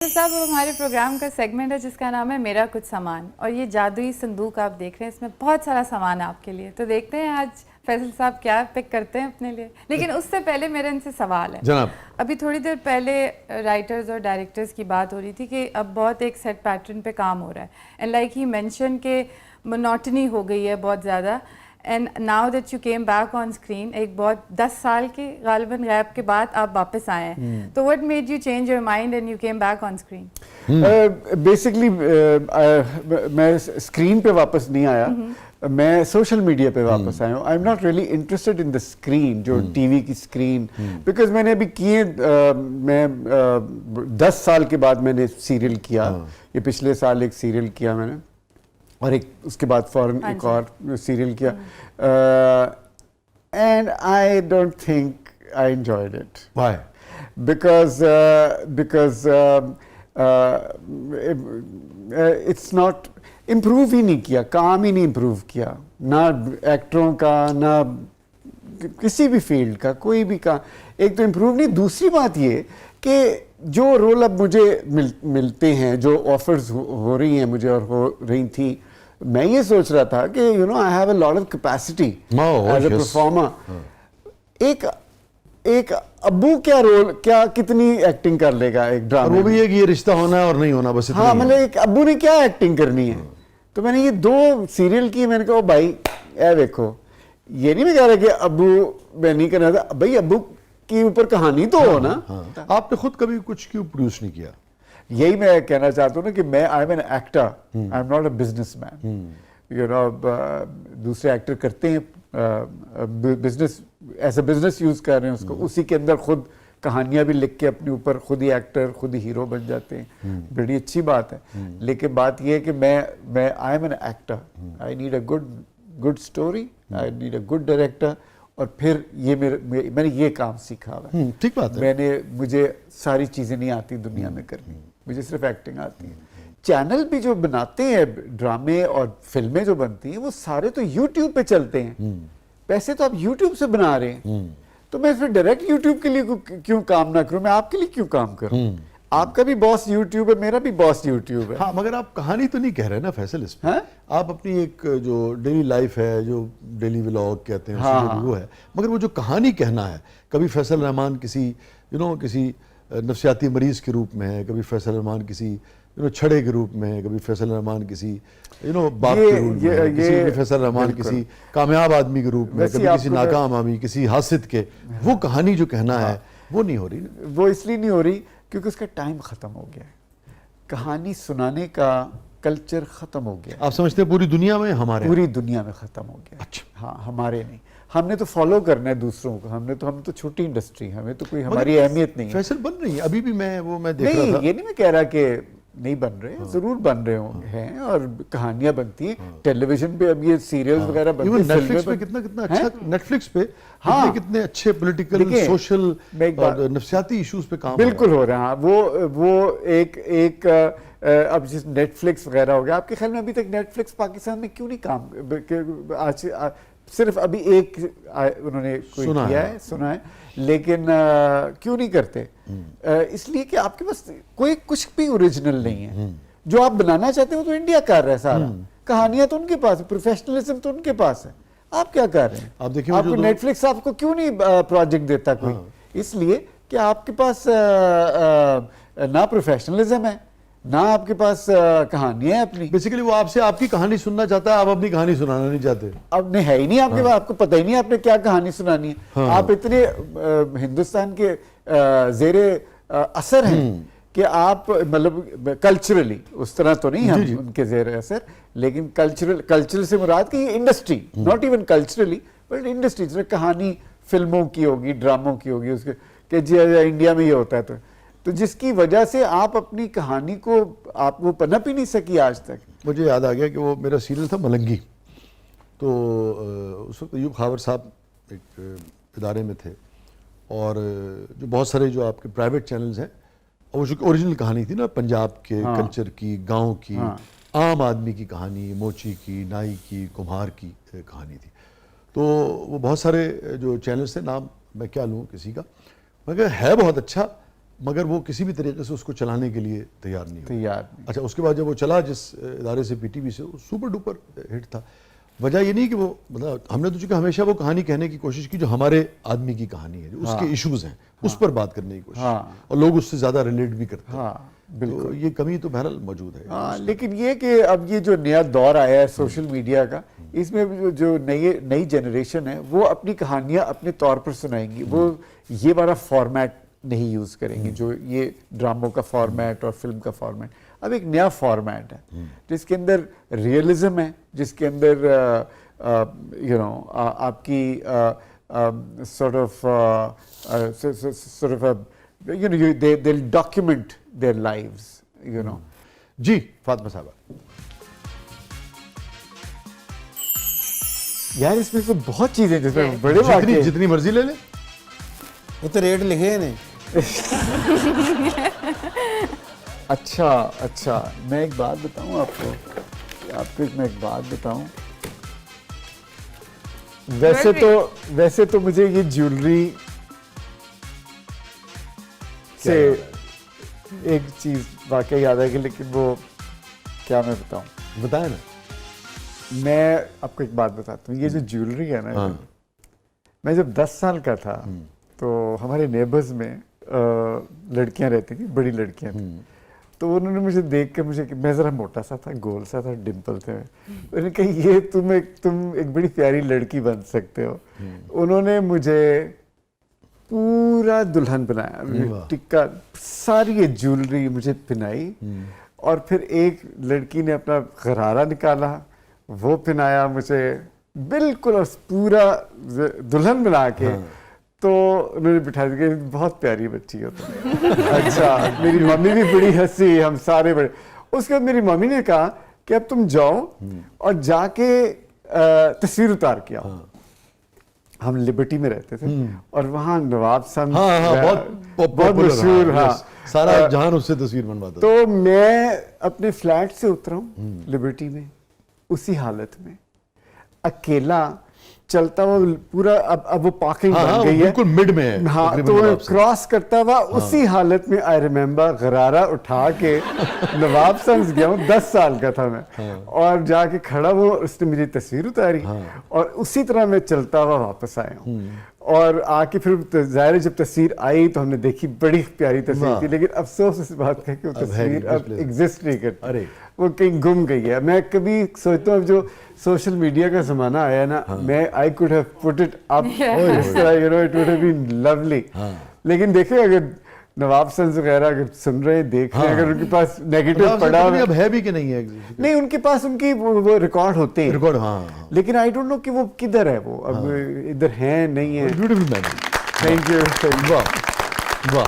तो साहब हमारे प्रोग्राम का सेगमेंट है जिसका नाम है मेरा कुछ सामान, और ये जादुई संदूक आप देख रहे हैं, इसमें बहुत सारा सामान है आपके लिए। तो देखते हैं आज फैसल साहब क्या पिक करते हैं अपने लिए। लेकिन उससे पहले मेरा इनसे सवाल है जनाब। अभी थोड़ी देर पहले राइटर्स और डायरेक्टर्स की बात हो रही थी कि अब बहुत एक सेट पैटर्न पे काम हो रहा है, एंड लाइक ही मेंशन के मोनोटनी हो गई है बहुत ज़्यादा। And now that you came back on screen, एक बहुत 10 साल के गालिबन गैप के बाद आप वापस आए हैं, तो what made you change your mind and you came back on screen? Basically मैं स्क्रीन पे वापस नहीं आया, मैं सोशल मीडिया पे वापस आया हूँ। I am not really interested in the screen, जो टीवी की स्क्रीन, बिकॉज मैंने अभी किए मैं 10 साल के बाद मैंने सीरियल किया। ये पिछले साल एक सीरियल किया मैंने, और एक उसके बाद फौरन एक और सीरियल किया, and I don't think I enjoyed it. Why? because it's not improve ही नहीं किया, काम ही नहीं इम्प्रूव किया, ना एक्टरों का ना किसी भी फील्ड का, कोई भी का एक तो इम्प्रूव नहीं। दूसरी बात ये कि जो रोल अब मुझे मिलते हैं, जो ऑफर्स हो रही हैं मुझे और हो रही थी, मैं ये सोच रहा था कि you know I have a lot of capacity as a performer. एक अब्बू क्या रोल, क्या कितनी एक्टिंग कर लेगा एक ड्रामा? वो भी है कि ये रिश्ता होना है और नहीं होना, बस इतना हाँ, ही है। मतलब एक अब्बू ने क्या एक्टिंग करनी है। तो मैंने ये 2 सीरियल की, मैंने कहा भाई ए देखो, ये नहीं मैं कह रहा कि अब्बू मैं नहीं करना था, भाई अब्बू के ऊपर कहानी तो हो ना। हाँ। आपने खुद कभी कुछ क्यों प्रोड्यूस नहीं किया? यही मैं कहना चाहता हूँ ना कि मैं I am an actor, I am not a businessman. You know, दूसरे एक्टर करते हैं बिजनेस, ऐसा बिजनेस यूज कर रहे हैं उसको, उसी के अंदर खुद कहानियां भी लिख के अपने ऊपर खुद ही एक्टर, खुद ही हीरो बन जाते हैं। बड़ी अच्छी बात है। लेकिन बात यह है कि मैं I am an actor, I need a good story, I need a good director, और फिर ये मैंने ये काम सीखा हुआ है। ठीक बात है। मुझे सारी चीजें नहीं आती दुनिया में करनी, मुझे सिर्फ एक्टिंग आती है। चैनल भी जो बनाते हैं ड्रामे और फिल्में जो बनती हैं, वो सारे तो यूट्यूब पे चलते हैं। पैसे तो आप यूट्यूब से बना रहे हैं, तो मैं फिर डायरेक्ट यूट्यूब के लिए क्यों काम ना करूं? मैं आपके लिए क्यों काम करूं? आपका भी बॉस यूट्यूब है, मेरा भी बॉस यूट्यूब है। हाँ, मगर आप कहानी तो नहीं कह रहे ना फैसल इसमें। हाँ? आप अपनी एक जो डेली लाइफ है, जो डेली व्लॉग कहते हैं, हाँ, उसमें वो है, मगर वो जो कहानी कहना है, कभी फैसल रहमान किसी किसी नफ्सियाती मरीज के रूप में है, कभी फैसल रहमान किसी छड़े के रूप में है, कभी फैसल रहमान किसी बाप के रूप में है, किसी फैसल रहमान किसी कामयाब आदमी के रूप में, कभी किसी नाकाम आदमी, किसी हासिद के। वो कहानी जो कहना है वो नहीं हो रही। वो इसलिए नहीं हो रही क्योंकि उसका टाइम खत्म हो गया है। कहानी सुनाने का कल्चर खत्म हो गया। आप समझते हैं पूरी दुनिया में? हमारे पूरी दुनिया में खत्म हो गया। अच्छा। हाँ, हमारे नहीं, हमने तो फॉलो करना है दूसरों को। हम तो छोटी इंडस्ट्री, हमें तो कोई हमारी अहमियत नहीं है। फैसल बन रही है अभी भी, मैं देख नहीं, रहा था। ये नहीं मैं कह रहा कि नहीं बन रहे, जरूर बन रहे हैं, और कहानियां बनती हैं। टेलीविजन पे अब ये सीरियल्स वगैरह बनते हैं, नेटफ्लिक्स पे कितना अच्छा, नेटफ्लिक्स पे कितने अच्छे पॉलिटिकल, सोशल और नफ्सियाती इश्यूज पे काम बिल्कुल हो रहा है। वो एक अब जिस नेटफ्लिक्स वगैरह हो गया, आपके ख्याल में अभी तक नेटफ्लिक्स पाकिस्तान में क्यों नहीं काम? आज सिर्फ अभी एक उन्होंने किया है, सुना है, लेकिन क्यों नहीं करते? इसलिए कि आपके पास कुछ भी ओरिजिनल नहीं है। जो आप बनाना चाहते हो तो इंडिया कर रहा है सारा, कहानियां तो उनके पास है, प्रोफेशनलिज्म तो उनके पास है। आप क्या कर रहे हैं? आप देखिए, आपको नेटफ्लिक्स आपको क्यों नहीं प्रोजेक्ट देता कोई? इसलिए कि आपके पास ना प्रोफेशनलिज्म है, ना आपके पास कहानी है अपनी। बेसिकली वो आपसे आपकी कहानी सुनना चाहता है, आप अपनी कहानी सुनाना नहीं चाहते। अब नहीं है ही नहीं आपके पास, आपको पता ही नहीं आपने क्या कहानी सुनानी है। आप इतने हिंदुस्तान के जेरे असर हैं कि आप मतलब कल्चरली उस तरह तो नहीं हम उनके जेरे असर, लेकिन कल्चरल से मुराद की industry, not even culturally but industry, कहानी फिल्मों की होगी, ड्रामों की होगी, उसके कि जी इंडिया में ये होता है, तो जिसकी वजह से आप अपनी कहानी को आप वो पनप ही नहीं सकी आज तक। मुझे याद आ गया कि वो मेरा सीरियल था मलंगी, तो उस वक्त अयूब खावर साहब एक इदारे में थे, और जो बहुत सारे जो आपके प्राइवेट चैनल्स हैं, और वो जो ओरिजिनल कहानी थी ना पंजाब के कल्चर की, गांव की, आम आदमी की कहानी, मोची की, नाई की, कुम्हार की कहानी थी। तो वो बहुत सारे जो चैनल्स थे, नाम मैं क्या लूँ किसी का, मगर है बहुत अच्छा, मगर वो किसी भी तरीके से उसको चलाने के लिए तैयार नहीं हुआ। तैयार नहीं। अच्छा, उसके बाद जब वो चला जिस इदारे से, पीटीवी से, वो सुपर डुपर हिट था। वजह ये नहीं कि वो, मतलब हमने तो चूंकि हमेशा वो कहानी कहने की कोशिश की जो हमारे आदमी की कहानी है, जो उसके इश्यूज हैं, उस पर बात करने की कोशिश, और लोग उससे ज़्यादा रिलेट भी करते हैं। हाँ बिल्कुल। तो ये कमी तो बहरहाल मौजूद है। हाँ, लेकिन ये कि अब ये जो नया दौर आया है सोशल मीडिया का, इसमें जो नई जनरेशन है वो अपनी कहानियां अपने तौर पर सुनाएंगी। वो ये वाला फॉर्मेट नहीं यूज़ करेंगे जो ये ड्रामों का फॉर्मेट और फिल्म का फॉर्मेट। अब एक नया फॉर्मेट है जिसके अंदर रियलिज्म है, जिसके अंदर आपकी sort of they'll document their lives, you know. जी फातिमा साहबा। यार इसमें तो बहुत चीजें जिसमें बड़े वाक़े जितनी मर्जी ले ले, वो तो रेट लिखे हैं। अच्छा, मैं एक बात बताऊं आपको, मैं एक बात बताऊं। वैसे तो मुझे ये ज्वेलरी से एक चीज वाकई याद है कि, लेकिन वो क्या मैं बताऊं। बताए ना। मैं आपको एक बात बताता हूँ, ये जो ज्वेलरी है ना, मैं जब 10 साल का था तो हमारे नेबर्स में लड़कियां रहती थी, बड़ी लड़कियां थी। तो उन्होंने मुझे देख के, मैं ज़रा मोटा सा था, गोल सा था, डिम्पल थे, उन्होंने कहा ये तुम एक बड़ी प्यारी लड़की बन सकते हो। उन्होंने मुझे पूरा दुल्हन बनाया, टिक्का, सारी ये ज्वेलरी मुझे पहनाई, और फिर एक लड़की ने अपना गरारा निकाला, वो पहनाया मुझे बिल्कुल, और पूरा दुल्हन बना के तो उन्होंने बिठा दिया, बहुत प्यारी बच्ची हो तुम। अच्छा, मेरी मम्मी भी बड़ी हंसी, हम सारे बड़े। उसके बाद मेरी मम्मी ने कहा कि अब तुम जाओ और जाके तस्वीर उतार के आओ। हम लिबर्टी में रहते थे और वहाँ नवाब साहब बहुत मशहूर, सारा जहान उससे तस्वीर बनवाता। तो मैं अपने फ्लैट से उतरा हूँ लिबर्टी में, उसी हालत में अकेला चलता हुआ पूरा, अब वो पार्किंग बन गई है, बिल्कुल मिड में है। हाँ, तो क्रॉस करता हुआ उसी हालत में आई रिमेम्बर गरारा उठा के नवाब संस गया हूँ, 10 साल का था मैं, और जाके खड़ा हुआ, उसने मेरी तस्वीर उतारी, और उसी तरह मैं चलता हुआ वापस आया हूँ। और आके फिर जाहिर है जब तस्वीर आई तो हमने देखी, बड़ी प्यारी तस्वीर थी, लेकिन अफसोस इस बात का कि वो तस्वीर अब एग्जिस्ट नहीं करती, वो कहीं गुम गई है। मैं कभी सोचता हूँ जो सोशल मीडिया का ज़माना आया ना, मैं I could have put it up इस तरह, you know, it would have been lovely. लेकिन देखिए, अगर नवाब सन्स वगैरह अगर सुन रहे हैं, देख रहे हैं, अगर उनके पास नेगेटिव पड़ा हुआ अब है भी कि नहीं है? नहीं, उनके पास उनकी वो रिकॉर्ड होते हैं, रिकॉर्ड, हाँ। लेकिन आई डोंट नो कि वो किधर है, वो अब इधर है नहीं है। Thank you. वाह।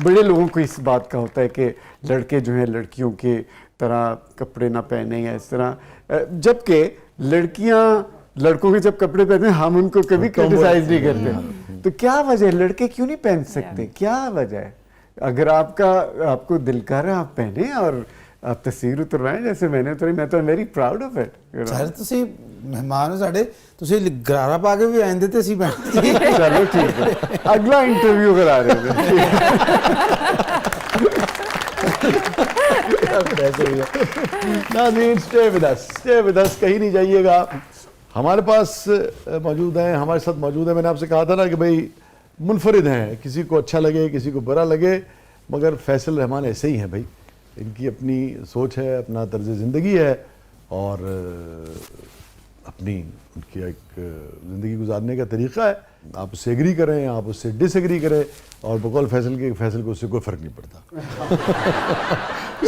बड़े लोगों को इस बात का होता है कि लड़के जो हैं लड़कियों के तरह कपड़े ना पहने या इस तरह, जबकि लड़कियां लड़कों के जब कपड़े पहनते हैं हम उनको कभी क्रिटिसाइज नहीं करते। तो क्या वजह है, लड़के क्यों नहीं पहन सकते? क्या वजह है? अगर आपको दिल कर रहा है आप पहने और आप तस्वीर उतरवाएं जैसे मैंने उतरी, मैं तो very proud of it. Sir ਤੁਸੀਂ ਮਹਿਮਾਨ ਹੋ ਸਾਡੇ, ਤੁਸੀਂ ਗਰਾਰਾ ਪਾ ਕੇ ਵੀ ਆਂਦੇ ਤੇ ਅਸੀਂ ਬੈਠੇ। चलो ठीक है, अगला इंटरव्यू करा रहे थे। नाज़रीन, स्टे विद अस, कहीं नहीं जाइएगा। हमारे पास मौजूद हैं, हमारे साथ मौजूद है। मैंने आपसे कहा था ना कि भाई मुनफरिद हैं, किसी को अच्छा लगे किसी को बुरा लगे, मगर फैसल रहमान ऐसे ही हैं भाई। इनकी अपनी सोच है, अपना तर्ज ज़िंदगी है, और अपनी उनकी एक ज़िंदगी गुजारने का तरीक़ा है। आप उससे एग्री करें, आप उससे डिसएग्री करें, और बकौल फैसल को उससे कोई फ़र्क नहीं पड़ता।